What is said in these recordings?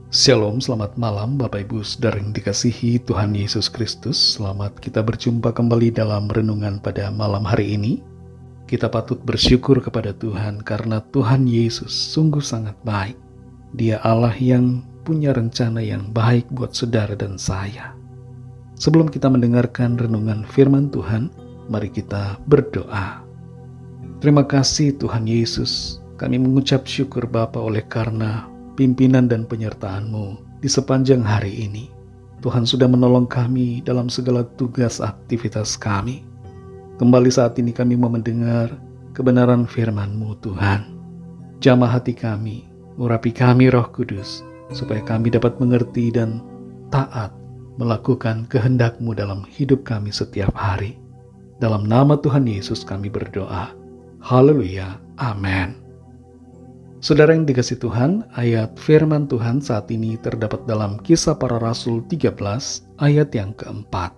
Shalom, selamat malam Bapak Ibu Saudara yang dikasihi Tuhan Yesus Kristus. Selamat kita berjumpa kembali dalam renungan pada malam hari ini. Kita patut bersyukur kepada Tuhan karena Tuhan Yesus sungguh sangat baik. Dia Allah yang punya rencana yang baik buat saudara dan saya. Sebelum kita mendengarkan renungan firman Tuhan, mari kita berdoa. Terima kasih Tuhan Yesus, kami mengucap syukur Bapa oleh karena pimpinan dan penyertaan-Mu di sepanjang hari ini. Tuhan sudah menolong kami dalam segala tugas aktivitas kami. Kembali saat ini kami mau mendengar kebenaran firman-Mu Tuhan. Jamah hati kami, urapi kami Roh Kudus, supaya kami dapat mengerti dan taat melakukan kehendak-Mu dalam hidup kami setiap hari. Dalam nama Tuhan Yesus kami berdoa. Haleluya. Amin. Saudara yang dikasihi Tuhan, ayat firman Tuhan saat ini terdapat dalam Kisah Para Rasul 13 ayat yang keempat.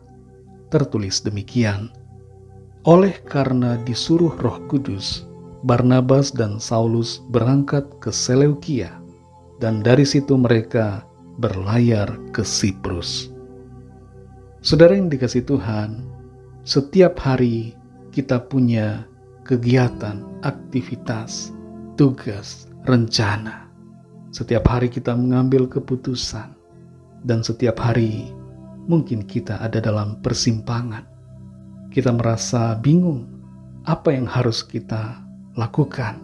Tertulis demikian, oleh karena disuruh Roh Kudus, Barnabas dan Saulus berangkat ke Seleukia, dan dari situ mereka berlayar ke Siprus. Saudara yang dikasihi Tuhan, setiap hari kita punya kegiatan, aktivitas, tugas, rencana. Setiap hari kita mengambil keputusan, dan setiap hari mungkin kita ada dalam persimpangan. Kita merasa bingung apa yang harus kita lakukan,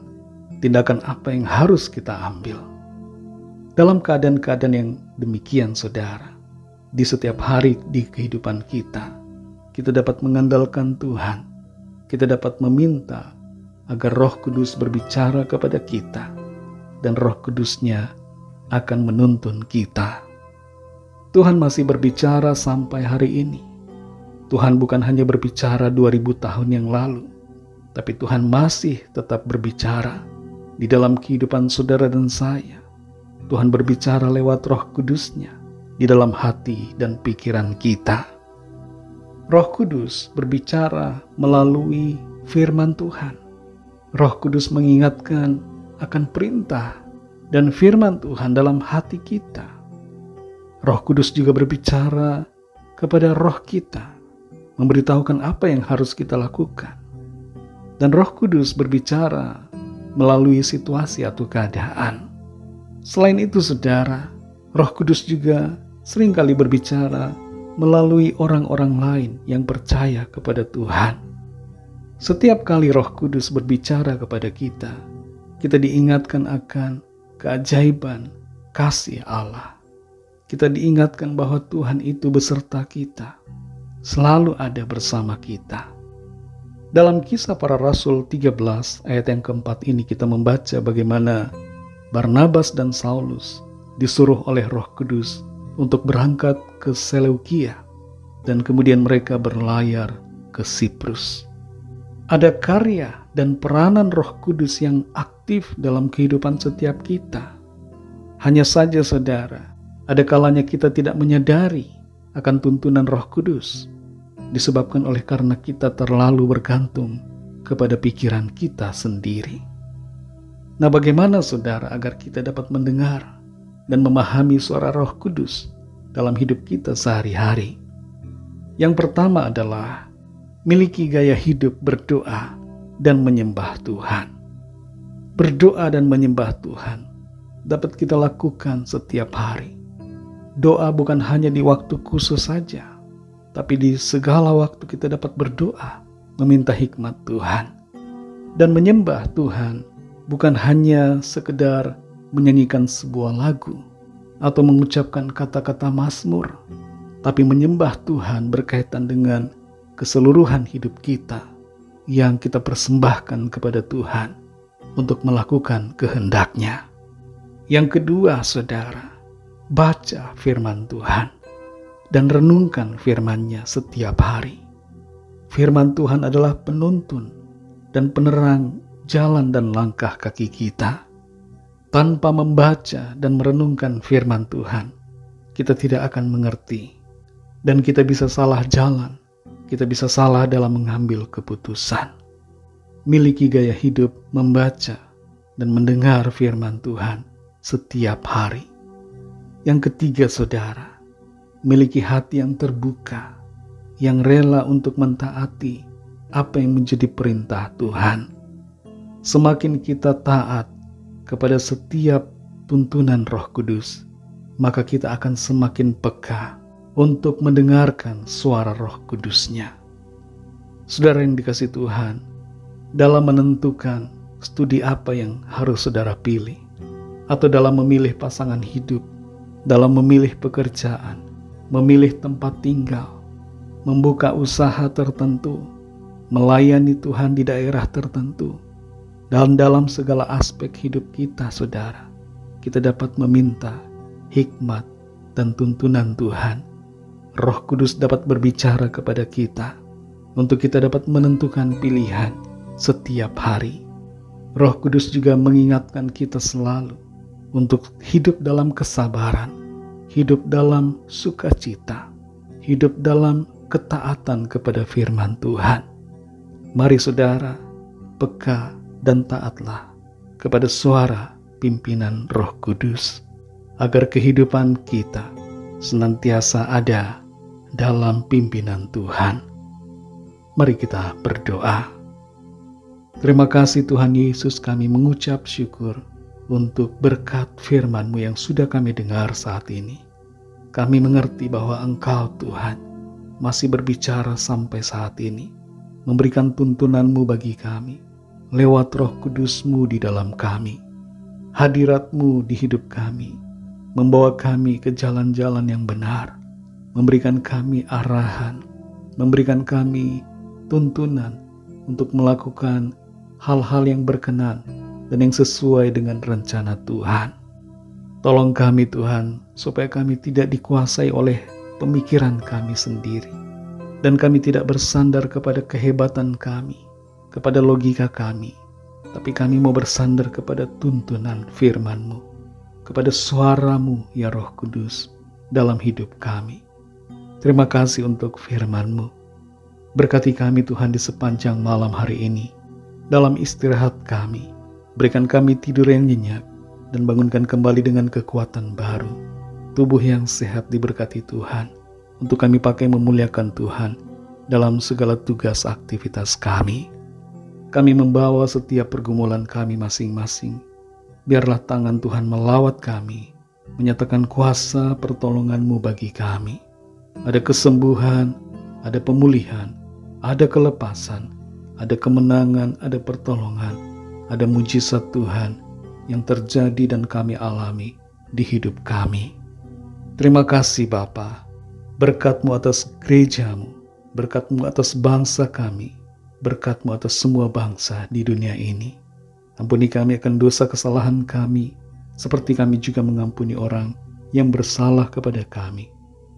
tindakan apa yang harus kita ambil. Dalam keadaan-keadaan yang demikian saudara, di setiap hari di kehidupan kita dapat mengandalkan Tuhan. Kita dapat meminta agar Roh Kudus berbicara kepada kita, dan Roh Kudusnya akan menuntun kita. Tuhan masih berbicara sampai hari ini. Tuhan bukan hanya berbicara 2000 tahun yang lalu, tapi Tuhan masih tetap berbicara di dalam kehidupan saudara dan saya. Tuhan berbicara lewat Roh Kudusnya di dalam hati dan pikiran kita. Roh Kudus berbicara melalui firman Tuhan. Roh Kudus mengingatkan akan perintah dan firman Tuhan dalam hati kita. Roh Kudus juga berbicara kepada roh kita, memberitahukan apa yang harus kita lakukan. Dan Roh Kudus berbicara melalui situasi atau keadaan. Selain itu saudara, Roh Kudus juga seringkali berbicara melalui orang-orang lain yang percaya kepada Tuhan. Setiap kali Roh Kudus berbicara kepada kita diingatkan akan keajaiban kasih Allah. Kita diingatkan bahwa Tuhan itu beserta kita, selalu ada bersama kita. Dalam Kisah Para Rasul 13 ayat yang keempat ini kita membaca bagaimana Barnabas dan Saulus disuruh oleh Roh Kudus untuk berangkat ke Seleukia, dan kemudian mereka berlayar ke Siprus. Ada karya dan peranan Roh Kudus yang aktif dalam kehidupan setiap kita. Hanya saja saudara, ada kalanya kita tidak menyadari akan tuntunan Roh Kudus, disebabkan oleh karena kita terlalu bergantung kepada pikiran kita sendiri. Nah, bagaimana saudara agar kita dapat mendengar dan memahami suara Roh Kudus dalam hidup kita sehari-hari? Yang pertama adalah miliki gaya hidup berdoa dan menyembah Tuhan. Berdoa dan menyembah Tuhan dapat kita lakukan setiap hari. Doa bukan hanya di waktu khusus saja, tapi di segala waktu kita dapat berdoa, meminta hikmat Tuhan. Dan menyembah Tuhan bukan hanya sekedar menyanyikan sebuah lagu atau mengucapkan kata-kata mazmur, tapi menyembah Tuhan berkaitan dengan keseluruhan hidup kita yang kita persembahkan kepada Tuhan untuk melakukan kehendak-Nya. Yang kedua, saudara, baca firman Tuhan dan renungkan firman-Nya setiap hari. Firman Tuhan adalah penuntun dan penerang jalan dan langkah kaki kita. Tanpa membaca dan merenungkan firman Tuhan, kita tidak akan mengerti, dan kita bisa salah jalan. Kita bisa salah dalam mengambil keputusan. Miliki gaya hidup membaca dan mendengar firman Tuhan setiap hari. Yang ketiga, saudara, miliki hati yang terbuka, yang rela untuk mentaati apa yang menjadi perintah Tuhan. Semakin kita taat kepada setiap tuntunan Roh Kudus, maka kita akan semakin peka untuk mendengarkan suara Roh Kudus-Nya. Saudara yang dikasihi Tuhan, dalam menentukan studi apa yang harus saudara pilih, atau dalam memilih pasangan hidup, dalam memilih pekerjaan, memilih tempat tinggal, membuka usaha tertentu, melayani Tuhan di daerah tertentu, dan dalam segala aspek hidup kita, saudara, kita dapat meminta hikmat dan tuntunan Tuhan. Roh Kudus dapat berbicara kepada kita untuk kita dapat menentukan pilihan setiap hari. Roh Kudus juga mengingatkan kita selalu untuk hidup dalam kesabaran, hidup dalam sukacita, hidup dalam ketaatan kepada firman Tuhan. Mari saudara, peka dan taatlah kepada suara pimpinan Roh Kudus, agar kehidupan kita senantiasa ada dalam pimpinan Tuhan. Mari kita berdoa. Terima kasih Tuhan Yesus, kami mengucap syukur untuk berkat firman-Mu yang sudah kami dengar saat ini. Kami mengerti bahwa Engkau Tuhan masih berbicara sampai saat ini, memberikan tuntunan-Mu bagi kami, lewat Roh Kudus-Mu di dalam kami. Hadirat-Mu di hidup kami, membawa kami ke jalan-jalan yang benar, memberikan kami arahan, memberikan kami tuntunan untuk melakukan hal-hal yang berkenan dan yang sesuai dengan rencana Tuhan. Tolong kami Tuhan, supaya kami tidak dikuasai oleh pemikiran kami sendiri, dan kami tidak bersandar kepada kehebatan kami, kepada logika kami, tapi kami mau bersandar kepada tuntunan firman-Mu, kepada suara-Mu ya Roh Kudus dalam hidup kami. Terima kasih untuk firman-Mu. Berkati kami Tuhan di sepanjang malam hari ini. Dalam istirahat kami, berikan kami tidur yang nyenyak dan bangunkan kembali dengan kekuatan baru. Tubuh yang sehat diberkati Tuhan, untuk kami pakai memuliakan Tuhan dalam segala tugas aktivitas kami. Kami membawa setiap pergumulan kami masing-masing. Biarlah tangan Tuhan melawat kami, menyatakan kuasa pertolongan-Mu bagi kami. Ada kesembuhan, ada pemulihan, ada kelepasan, ada kemenangan, ada pertolongan, ada mujizat Tuhan yang terjadi dan kami alami di hidup kami. Terima kasih Bapa, berkat-Mu atas gereja-Mu, berkat-Mu atas bangsa kami, berkat-Mu atas semua bangsa di dunia ini. Ampuni kami akan dosa kesalahan kami, seperti kami juga mengampuni orang yang bersalah kepada kami.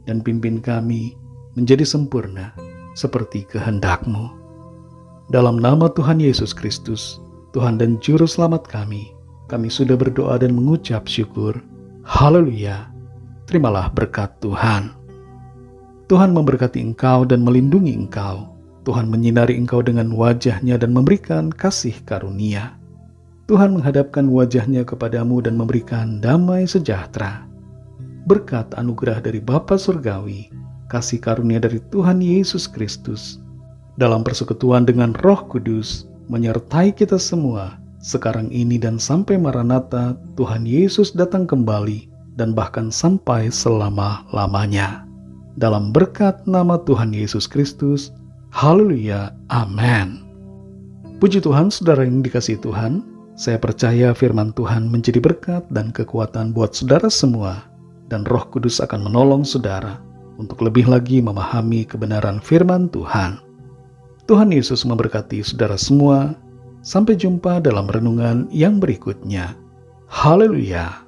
Dan pimpin kami menjadi sempurna seperti kehendak-Mu. Dalam nama Tuhan Yesus Kristus, Tuhan dan Juru Selamat kami sudah berdoa dan mengucap syukur. Haleluya. Terimalah berkat Tuhan. Tuhan memberkati engkau dan melindungi engkau. Tuhan menyinari engkau dengan wajah-Nya dan memberikan kasih karunia. Tuhan menghadapkan wajah-Nya kepadamu dan memberikan damai sejahtera. Berkat anugerah dari Bapa Surgawi, kasih karunia dari Tuhan Yesus Kristus, dalam persekutuan dengan Roh Kudus, menyertai kita semua, sekarang ini dan sampai Maranatha, Tuhan Yesus datang kembali, dan bahkan sampai selama-lamanya. Dalam berkat nama Tuhan Yesus Kristus, haleluya, amin. Puji Tuhan, saudara yang dikasihi Tuhan, saya percaya firman Tuhan menjadi berkat dan kekuatan buat saudara semua, dan Roh Kudus akan menolong saudara untuk lebih lagi memahami kebenaran firman Tuhan. Tuhan Yesus memberkati saudara semua. Sampai jumpa dalam renungan yang berikutnya. Haleluya.